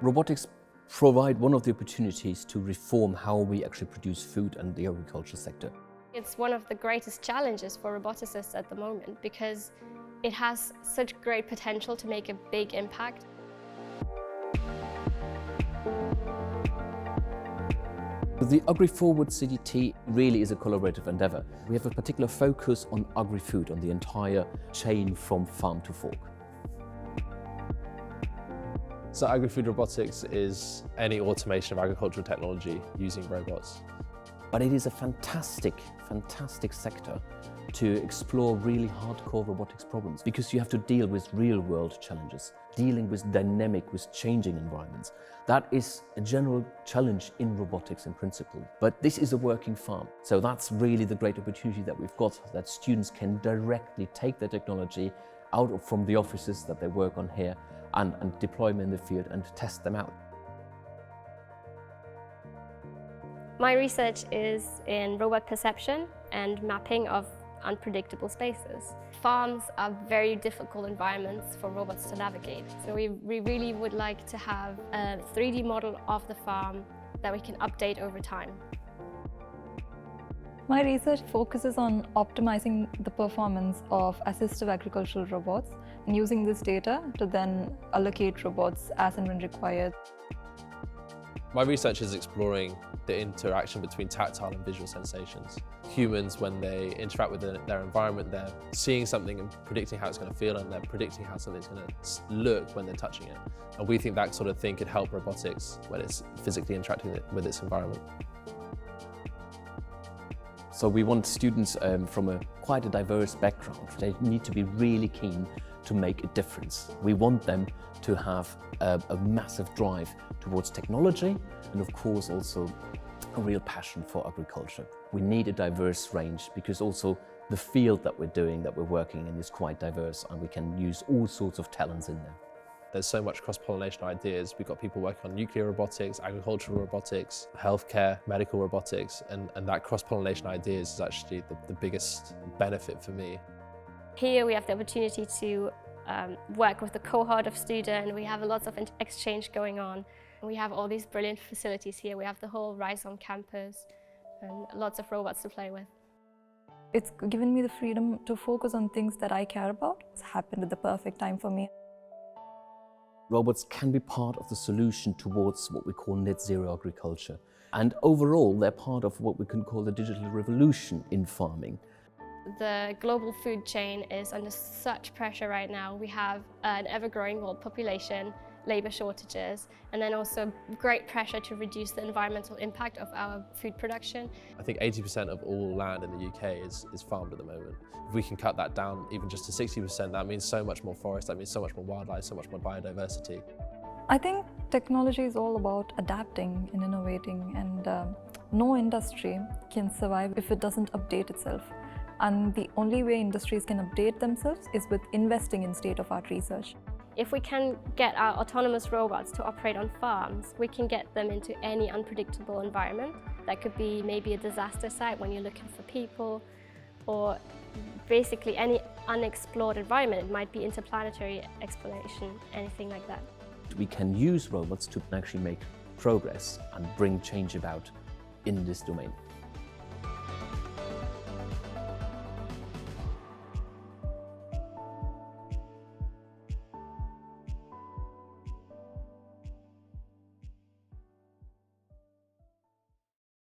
Robotics provide one of the opportunities to reform how we actually produce food in the agriculture sector. It's one of the greatest challenges for roboticists at the moment because it has such great potential to make a big impact. The AgriFoRwARDS CDT really is a collaborative endeavour. We have a particular focus on agri-food, on the entire chain from farm to fork. So Agrifood Robotics is any automation of agricultural technology using robots. But it is a fantastic sector to explore really hardcore robotics problems because you have to deal with real-world challenges, dealing with dynamic, with changing environments. That is a general challenge in robotics in principle. But this is a working farm. So that's really the great opportunity that we've got, that students can directly take their technology out from the offices that they work on here and deploy them in the field and test them out. My research is in robot perception and mapping of unpredictable spaces. Farms are very difficult environments for robots to navigate. So we really would like to have a 3D model of the farm that we can update over time. My research focuses on optimizing the performance of assistive agricultural robots and using this data to then allocate robots as and when required. My research is exploring the interaction between tactile and visual sensations. Humans, when they interact with their environment, they're seeing something and predicting how it's going to feel, and they're predicting how something's going to look when they're touching it. And we think that sort of thing could help robotics when it's physically interacting with its environment. So we want students from quite a diverse background. They need to be really keen to make a difference. We want them to have a massive drive towards technology and of course also a real passion for agriculture. We need a diverse range because also the field that we're working in is quite diverse and we can use all sorts of talents in there. There's so much cross-pollination ideas. We've got people working on nuclear robotics, agricultural robotics, healthcare, medical robotics, and that cross-pollination ideas is actually the biggest benefit for me. Here we have the opportunity to work with a cohort of students. We have lots of exchange going on. We have all these brilliant facilities here. We have the whole Rhizome campus and lots of robots to play with. It's given me the freedom to focus on things that I care about. It's happened at the perfect time for me. Robots can be part of the solution towards what we call net zero agriculture. And overall, they're part of what we can call the digital revolution in farming. The global food chain is under such pressure right now. We have an ever-growing world population, labour shortages, and then also great pressure to reduce the environmental impact of our food production. I think 80% of all land in the UK is farmed at the moment. If we can cut that down even just to 60%, that means so much more forest, that means so much more wildlife, so much more biodiversity. I think technology is all about adapting and innovating, and no industry can survive if it doesn't update itself. And the only way industries can update themselves is with investing in state-of-the-art research. If we can get our autonomous robots to operate on farms, we can get them into any unpredictable environment. That could be maybe a disaster site when you're looking for people, or basically any unexplored environment. It might be interplanetary exploration, anything like that. We can use robots to actually make progress and bring change about in this domain.